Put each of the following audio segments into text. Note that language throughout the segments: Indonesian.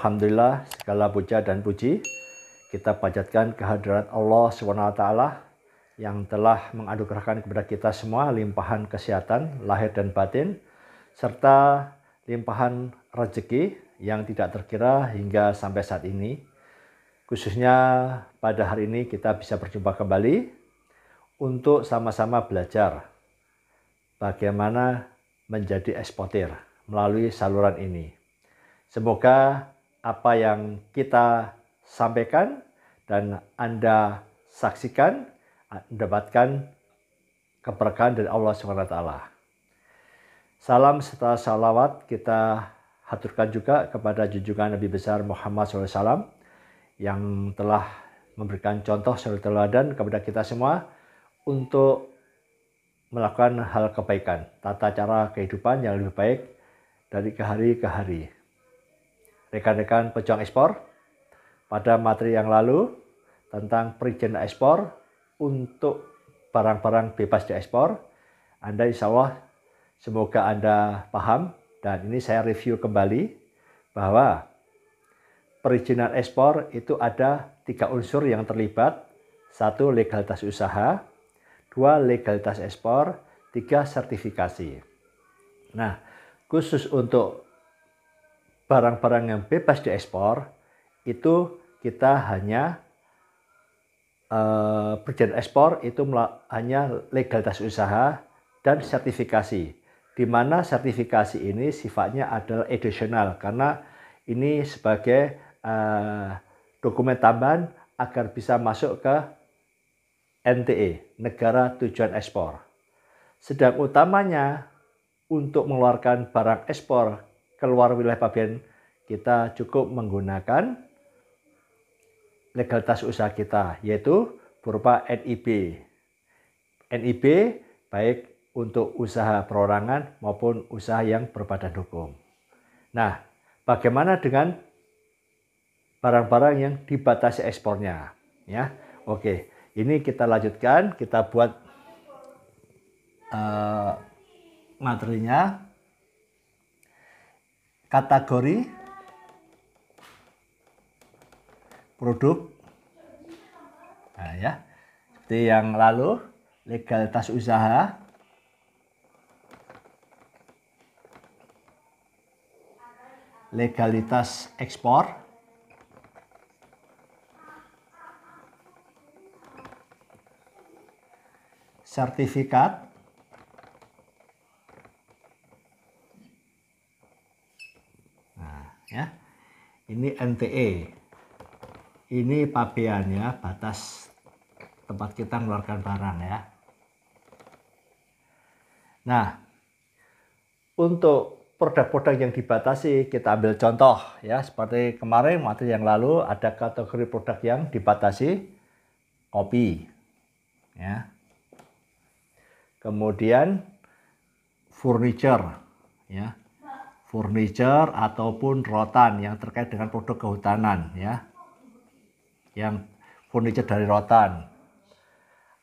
Alhamdulillah, segala puja dan puji kita panjatkan kehadirat Allah SWT yang telah menganugerahkan kepada kita semua limpahan kesehatan lahir dan batin serta limpahan rezeki yang tidak terkira hingga sampai saat ini. Khususnya pada hari ini kita bisa berjumpa kembali untuk sama-sama belajar bagaimana menjadi eksportir melalui saluran ini. Semoga apa yang kita sampaikan dan Anda saksikan mendapatkan keberkahan dari Allah SWT. Salam serta salawat kita haturkan juga kepada junjungan Nabi besar Muhammad SAW yang telah memberikan contoh suri teladan kepada kita semua untuk melakukan hal kebaikan, tata cara kehidupan yang lebih baik dari hari ke hari. Rekan-rekan pejuang ekspor, pada materi yang lalu tentang perizinan ekspor untuk barang-barang bebas diekspor, Anda insya Allah semoga Anda paham, dan ini saya review kembali bahwa perizinan ekspor itu ada 3 unsur yang terlibat. 1, legalitas usaha, 2, legalitas ekspor, 3, sertifikasi. Nah, khusus untuk barang-barang yang bebas diekspor itu kita hanya perizinan ekspor itu hanya legalitas usaha dan sertifikasi, di mana sertifikasi ini sifatnya adalah additional karena ini sebagai dokumen tambahan agar bisa masuk ke NTE, negara tujuan ekspor. Sedang utamanya untuk mengeluarkan barang ekspor keluar wilayah pabean, kita cukup menggunakan legalitas usaha kita, yaitu berupa NIB. NIB baik untuk usaha perorangan maupun usaha yang berbadan hukum. Nah, bagaimana dengan barang-barang yang dibatasi ekspornya? Ya, oke. Ini kita lanjutkan, kita buat materinya. Kategori produk, nah ya, seperti yang lalu, legalitas usaha, legalitas ekspor, sertifikat, ya, ini NTE, ini pabean ya, batas tempat kita mengeluarkan barang ya. Nah, untuk produk-produk yang dibatasi kita ambil contoh ya, seperti kemarin materi yang lalu ada kategori produk yang dibatasi kopi ya. Kemudian furniture ya. Furniture ataupun rotan yang terkait dengan produk kehutanan ya, yang furniture dari rotan.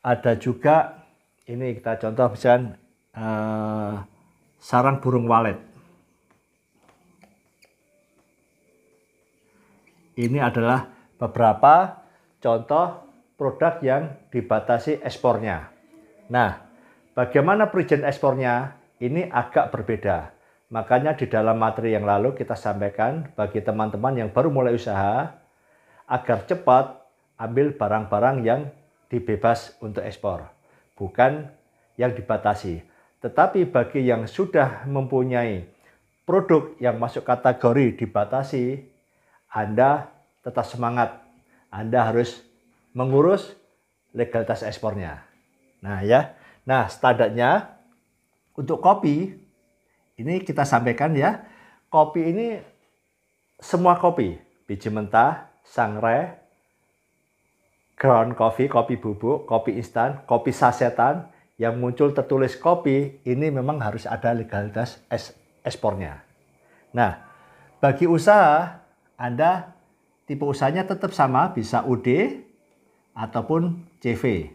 Ada juga ini kita contoh misalnya sarang burung walet. Ini adalah beberapa contoh produk yang dibatasi ekspornya. Nah, bagaimana perizinan ekspornya? Ini agak berbeda. Makanya di dalam materi yang lalu kita sampaikan bagi teman-teman yang baru mulai usaha agar cepat ambil barang-barang yang dibebas untuk ekspor, bukan yang dibatasi. Tetapi bagi yang sudah mempunyai produk yang masuk kategori dibatasi, Anda tetap semangat. Anda harus mengurus legalitas ekspornya. Nah ya, nah standarnya untuk kopi, ini kita sampaikan ya, kopi ini semua kopi, biji mentah, sangrai, ground coffee, kopi bubuk, kopi instan, kopi sasetan, yang muncul tertulis kopi, ini memang harus ada legalitas ekspornya. Nah, bagi usaha, Anda tipe usahanya tetap sama, bisa UD ataupun CV.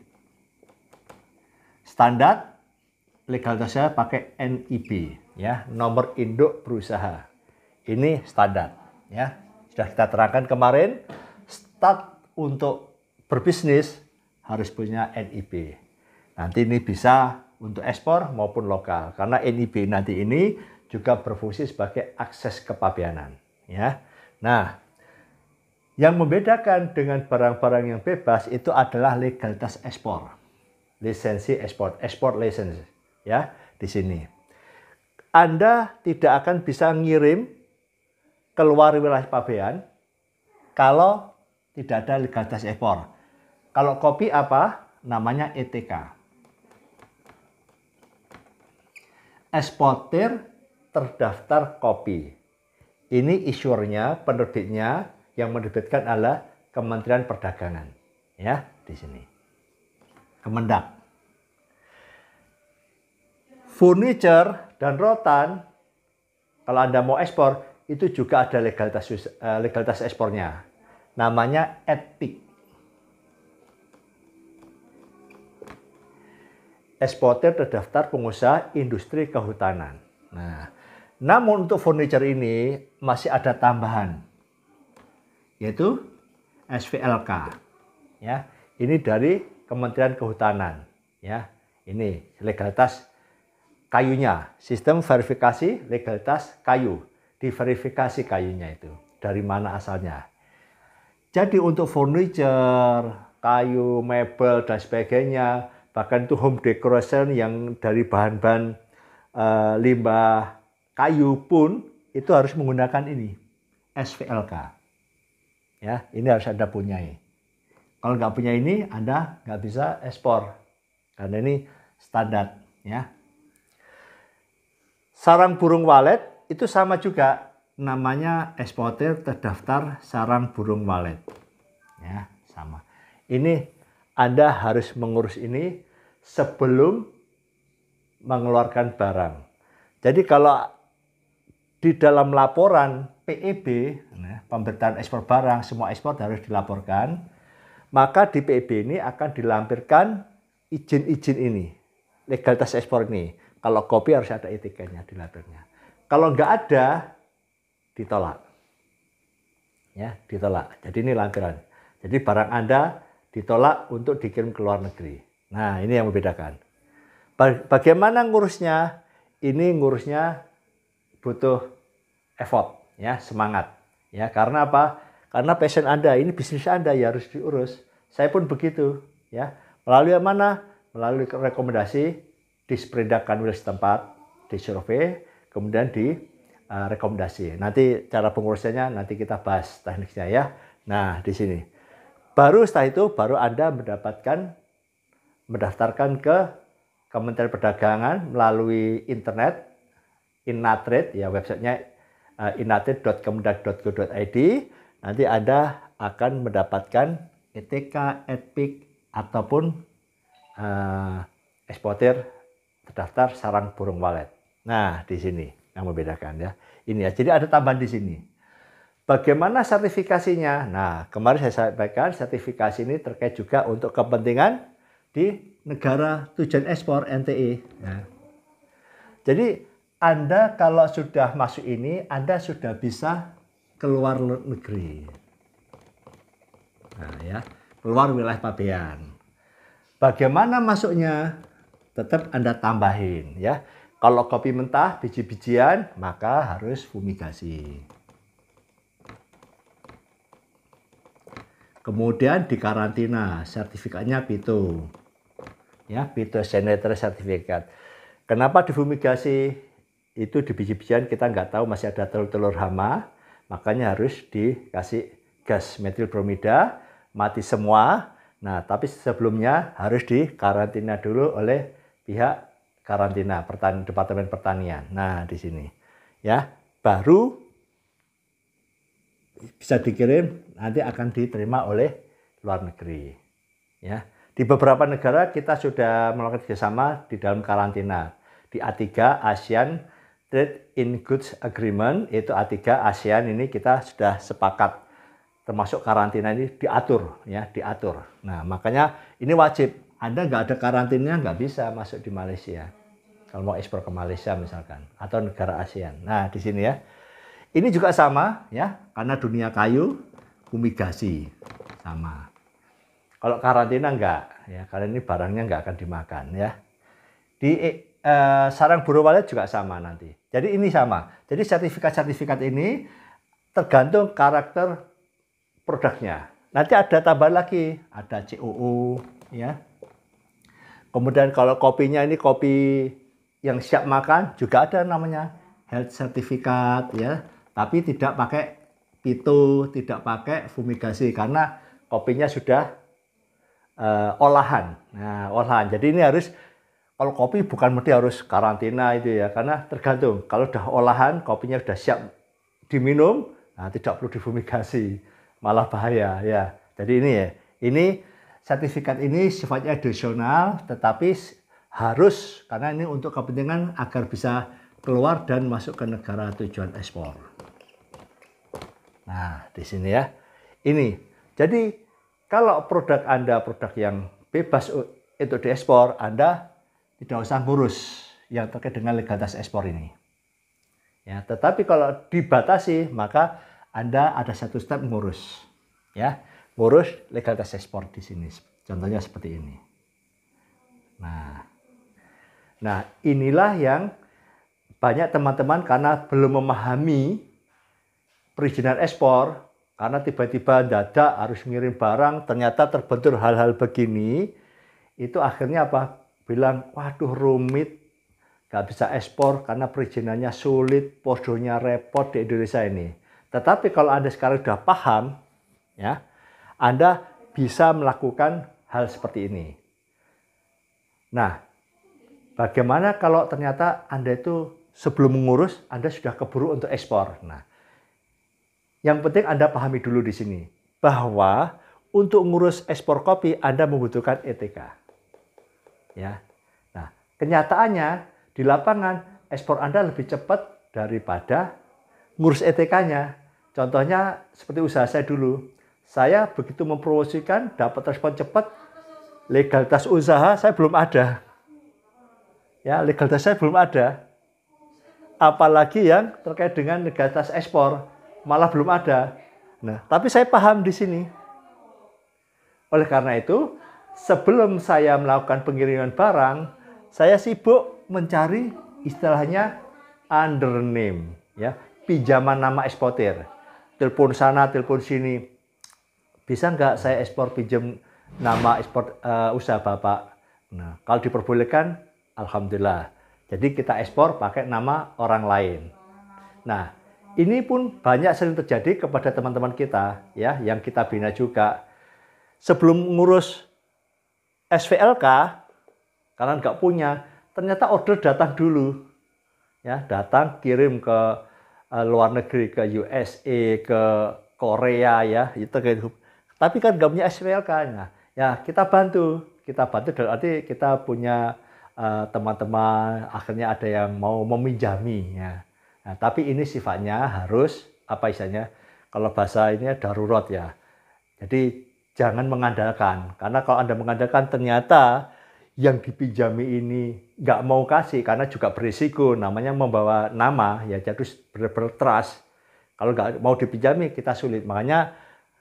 Standar legalitasnya pakai NIB. Ya, nomor induk berusaha. Ini standar ya, Sudah kita terangkan kemarin, start untuk berbisnis harus punya NIB. Nanti ini bisa untuk ekspor maupun lokal. Karena NIB nanti ini juga berfungsi sebagai akses kepabeanan. Ya. Nah, yang membedakan dengan barang-barang yang bebas itu adalah legalitas ekspor. Lisensi ekspor, export license. Ya, di sini. Anda tidak akan bisa ngirim keluar wilayah pabean kalau tidak ada legalitas ekspor. Kalau kopi apa? Namanya ETK. Eksportir terdaftar kopi. Ini isurnya, penerbitnya yang menerbitkan adalah Kementerian Perdagangan. Ya, di sini. Kemendak. Furniture dan rotan, kalau Anda mau ekspor, itu juga ada legalitas ekspornya. Namanya ETPIK. Eksportir terdaftar pengusaha industri kehutanan. Nah, namun untuk furniture ini masih ada tambahan, yaitu SVLK. Ya, ini dari Kementerian Kehutanan. Ya, ini legalitas kayunya, sistem verifikasi legalitas kayu, diverifikasi kayunya itu dari mana asalnya. Jadi untuk furniture, kayu, mebel dan sebagainya, bahkan itu home decoration yang dari bahan-bahan limbah kayu pun itu harus menggunakan ini SVLK. Ya, ini harus Anda punyai. Kalau nggak punya ini, Anda nggak bisa ekspor karena ini standar. Ya. Sarang burung walet itu sama juga, namanya eksportir terdaftar sarang burung walet. Ya, sama. Ini Anda harus mengurus ini sebelum mengeluarkan barang. Jadi kalau di dalam laporan PEB, pemberitaan ekspor barang, semua ekspor harus dilaporkan, maka di PEB ini akan dilampirkan izin-izin ini, legalitas ekspor ini. Kalau kopi harus ada etikanya di lampirnya. Kalau nggak ada, ditolak. Ya, ditolak. Jadi ini lampiran. Jadi barang Anda ditolak untuk dikirim ke luar negeri. Nah, ini yang membedakan. Bagaimana ngurusnya? Ini ngurusnya butuh effort, ya, semangat. Ya, karena apa? Karena passion Anda, ini bisnis Anda ya harus diurus. Saya pun begitu, ya. Melalui mana? Melalui rekomendasi disperindakan wilayah setempat, disurvei, kemudian di rekomendasi. Nanti cara pengurusannya nanti kita bahas tekniknya ya. Nah, di sini. Baru setelah itu baru Anda mendaftarkan ke Kementerian Perdagangan melalui internet, Innatrade, ya websitenya innatrade.kemendak.go.id. Nanti Anda akan mendapatkan ETK, ETPIK, ataupun eksportir terdaftar sarang burung walet. Nah, di sini yang membedakan ya. Ini ya. Jadi ada tambahan di sini. Bagaimana sertifikasinya? Nah, kemarin saya sampaikan sertifikasi ini terkait juga untuk kepentingan di negara tujuan ekspor NTE. Nah, jadi Anda kalau sudah masuk ini, Anda sudah bisa keluar negeri. Nah, ya, keluar wilayah pabean. Bagaimana masuknya? Tetap Anda tambahin ya. Kalau kopi mentah, biji-bijian, maka harus fumigasi. Kemudian dikarantina, sertifikatnya PITO. Ya, phytosanitary certificate. Kenapa difumigasi? Itu di biji-bijian kita nggak tahu masih ada telur-telur hama, makanya harus dikasih gas metil bromida, mati semua. Nah, tapi sebelumnya harus dikarantina dulu oleh pihak karantina Departemen Pertanian. Nah, di sini ya, baru bisa dikirim, nanti akan diterima oleh luar negeri. Ya, di beberapa negara kita sudah melakukan kerjasama di dalam karantina. Di A3 ASEAN Trade in Goods Agreement, itu A3 ASEAN ini kita sudah sepakat, termasuk karantina ini diatur, ya, diatur. Nah, makanya ini wajib. Anda nggak ada karantinanya, nggak bisa masuk di Malaysia. Kalau mau ekspor ke Malaysia misalkan, atau negara ASEAN. Nah, di sini ya. Ini juga sama ya, karena dunia kayu, fumigasi sama. Kalau karantina enggak, ya karena ini barangnya enggak akan dimakan ya. Di sarang burung walet juga sama nanti. Jadi ini sama. Jadi sertifikat-sertifikat ini tergantung karakter produknya. Nanti ada tambah lagi, ada COO ya. Kemudian kalau kopinya ini kopi yang siap makan juga ada namanya health certificate ya. Tapi tidak pakai pito, tidak pakai fumigasi karena kopinya sudah olahan. Nah, olahan. Jadi ini harus kalau kopi bukan mesti harus karantina itu ya, karena tergantung. Kalau udah olahan, kopinya sudah siap diminum, nah tidak perlu difumigasi, malah bahaya ya. Jadi ini ya, ini sertifikat ini sifatnya additional, tetapi harus karena ini untuk kepentingan agar bisa keluar dan masuk ke negara tujuan ekspor. Nah, di sini ya, ini. Jadi kalau produk Anda produk yang bebas untuk diekspor, Anda tidak usah ngurus yang terkait dengan legalitas ekspor ini. Ya, tetapi kalau dibatasi, maka Anda ada satu step ngurus. Ya, ngurus legalitas ekspor di sini. Contohnya seperti ini. Nah, inilah yang banyak teman-teman karena belum memahami perizinan ekspor, karena tiba-tiba dadak harus ngirim barang, ternyata terbentur hal-hal begini, itu akhirnya apa? Bilang, waduh rumit, gak bisa ekspor karena perizinannya sulit, podonya repot di Indonesia ini. Tetapi kalau Anda sekarang sudah paham, ya, Anda bisa melakukan hal seperti ini. Nah, bagaimana kalau ternyata Anda itu sebelum mengurus, Anda sudah keburu untuk ekspor. Nah, yang penting Anda pahami dulu di sini, bahwa untuk mengurus ekspor kopi, Anda membutuhkan ETK. Ya. Nah, kenyataannya di lapangan ekspor Anda lebih cepat daripada ngurus ETK-nya. Contohnya seperti usaha saya dulu. Saya begitu mempromosikan dapat respon cepat, legalitas usaha saya belum ada. Ya, legalitas saya belum ada. Apalagi yang terkait dengan legalitas ekspor, malah belum ada. Nah, tapi saya paham di sini. Oleh karena itu, sebelum saya melakukan pengiriman barang, saya sibuk mencari istilahnya under name, ya, pinjaman nama eksportir. Telepon sana, telepon sini. Bisa nggak saya ekspor pinjam nama ekspor usaha Bapak? Nah, kalau diperbolehkan, alhamdulillah. Jadi kita ekspor pakai nama orang lain. Nah, ini pun banyak sering terjadi kepada teman-teman kita, ya, yang kita bina juga. Sebelum ngurus SVLK, karena nggak punya, ternyata order datang dulu. Ya, datang kirim ke luar negeri, ke USA, ke Korea ya, itu gitu. Tapi kan nggak punya SVLK-nya. Ya, kita bantu dalam arti kita punya teman-teman, akhirnya ada yang mau meminjami ya. Nah, tapi ini sifatnya harus apa istilahnya? Kalau bahasa ini darurat ya. Jadi jangan mengandalkan, karena kalau Anda mengandalkan ternyata yang dipinjami ini nggak mau kasih karena juga berisiko, namanya membawa nama ya, jadi benar-benar trust. Kalau nggak mau dipinjami kita sulit. Makanya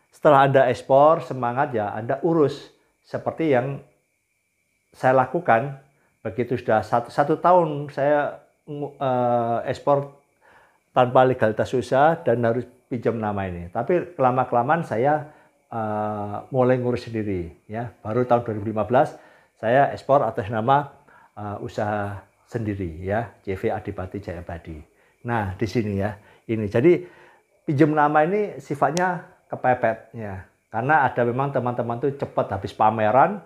setelah Anda ekspor semangat ya Anda urus seperti yang saya lakukan. Begitu sudah satu tahun saya ekspor tanpa legalitas usaha dan harus pinjam nama ini. Tapi kelama-kelamaan saya mulai ngurus sendiri ya. Baru tahun 2015 saya ekspor atas nama usaha sendiri ya, CV Adipati Jayabadi. Nah, di sini ya. Ini. Jadi pinjam nama ini sifatnya kepepet ya. Karena ada memang teman-teman tuh cepat habis pameran,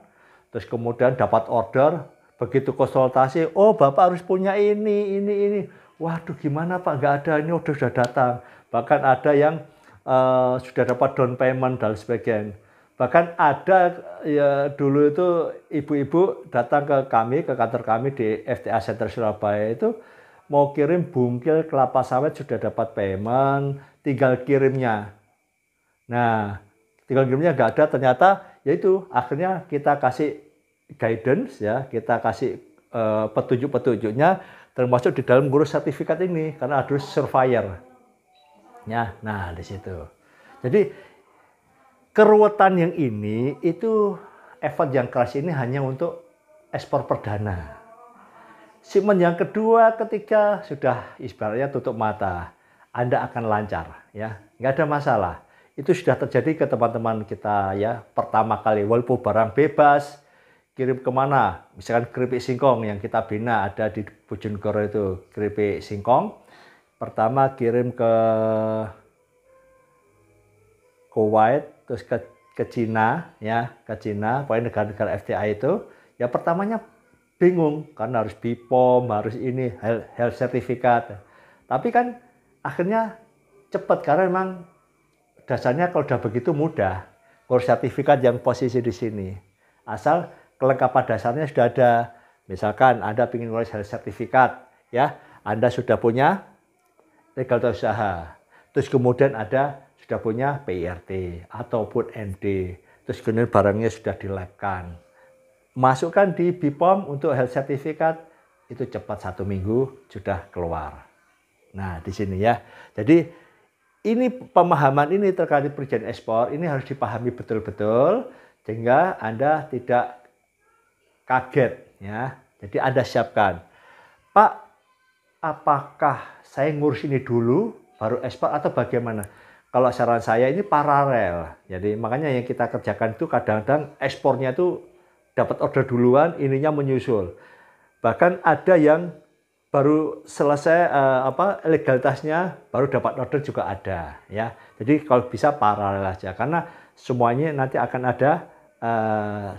terus kemudian dapat order, begitu konsultasi, oh Bapak harus punya ini. Waduh gimana Pak, nggak ada, ini order sudah datang. Bahkan ada yang sudah dapat down payment dan sebagainya. Bahkan ada ya dulu itu ibu-ibu datang ke kami, ke kantor kami di FTA Center Surabaya itu mau kirim bungkil kelapa sawit sudah dapat payment, tinggal kirimnya. Nah, tinggal kirimnya nggak ada, ternyata yaitu akhirnya kita kasih guidance ya, kita kasih petunjuk-petunjuknya termasuk di dalam ngurus sertifikat ini karena harus surveyor. Ya, nah di situ. Jadi keruwetan yang ini itu effort yang keras ini hanya untuk ekspor perdana. Shipment yang kedua, ketiga sudah ibaratnya tutup mata, Anda akan lancar, ya, nggak ada masalah. Itu sudah terjadi ke teman-teman kita ya pertama kali, walaupun barang bebas, kirim kemana, misalkan keripik singkong yang kita bina ada di Bojonegoro itu keripik singkong, pertama kirim ke Kuwait, terus ke Cina, ya, ke Cina, pokoknya negara-negara FTA itu, ya pertamanya bingung karena harus BPOM, harus ini health certificate. Tapi kan akhirnya cepat karena memang dasarnya kalau udah begitu mudah, ngurus sertifikat yang posisi di sini. Asal kelengkapan dasarnya sudah ada. Misalkan Anda ingin ngurus health certificate, ya, Anda sudah punya legal usaha. Terus kemudian ada sudah punya PIRT ataupun ND. Terus kemudian barangnya sudah dilabkan. Masukkan di BPOM untuk health certificate, itu cepat 1 minggu sudah keluar. Nah, di sini ya. Jadi ini pemahaman ini terkait perizinan ekspor ini harus dipahami betul-betul sehingga Anda tidak kaget ya. Jadi Anda siapkan. Pak, apakah saya ngurus ini dulu baru ekspor atau bagaimana? Kalau saran saya ini paralel. Jadi makanya yang kita kerjakan itu kadang-kadang ekspornya itu dapat order duluan, ininya menyusul. Bahkan ada yang baru selesai legalitasnya baru dapat order juga ada ya. Jadi kalau bisa paralel aja karena semuanya nanti akan ada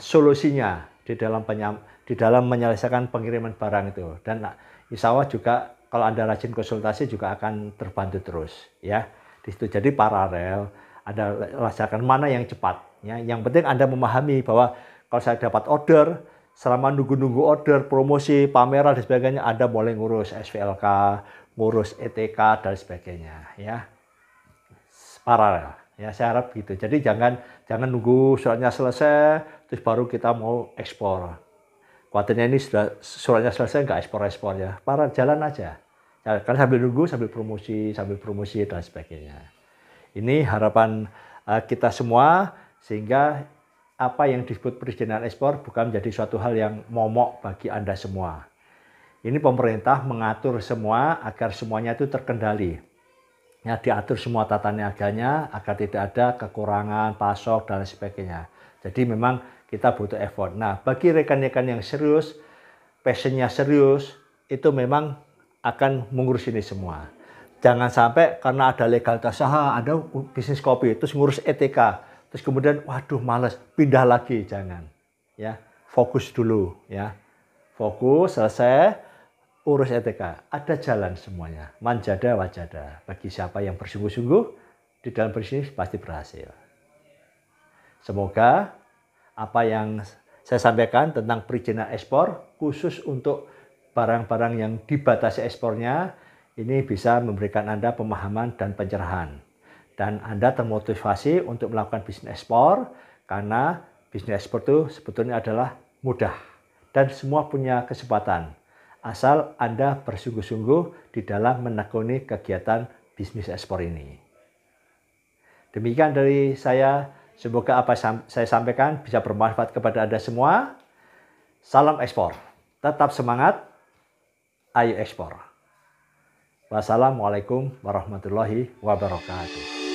solusinya di dalam menyelesaikan pengiriman barang itu. Dan insya Allah juga kalau Anda rajin konsultasi juga akan terbantu terus ya. Di situ jadi paralel Anda laksanakan mana yang cepat ya. Yang penting Anda memahami bahwa kalau saya dapat order, selama nunggu-nunggu order, promosi, pameran dan sebagainya, Anda boleh ngurus SVLK, ngurus ETK dan sebagainya, ya. Paralel, ya saya harap gitu. Jadi jangan nunggu suratnya selesai, terus baru kita mau ekspor. Kuatirnya ini sudah suratnya selesai nggak ekspor ya, paralel jalan aja. Ya, karena sambil nunggu, sambil promosi dan sebagainya. Ini harapan kita semua sehingga apa yang disebut perizinan ekspor bukan menjadi suatu hal yang momok bagi Anda semua. Ini pemerintah mengatur semua agar semuanya itu terkendali. Ya, diatur semua tata niaganya agar tidak ada kekurangan, pasok, dan sebagainya. Jadi memang kita butuh effort. Nah, bagi rekan-rekan yang serius, passionnya serius, itu memang akan mengurus ini semua. Jangan sampai karena ada legalitas usaha, ada bisnis kopi, terus ngurus ETK. Terus kemudian, waduh males, pindah lagi, jangan. Ya, fokus dulu, ya. Fokus, selesai, urus ETK. Ada jalan semuanya. Manjada wajada. Bagi siapa yang bersungguh-sungguh, di dalam bisnis pasti berhasil. Semoga apa yang saya sampaikan tentang perizinan ekspor, khusus untuk barang-barang yang dibatasi ekspornya, ini bisa memberikan Anda pemahaman dan pencerahan. Dan Anda termotivasi untuk melakukan bisnis ekspor karena bisnis ekspor itu sebetulnya adalah mudah dan semua punya kesempatan asal Anda bersungguh-sungguh di dalam menekuni kegiatan bisnis ekspor ini. Demikian dari saya, semoga apa yang saya sampaikan bisa bermanfaat kepada Anda semua. Salam ekspor, tetap semangat, ayo ekspor. Wassalamualaikum warahmatullahi wabarakatuh.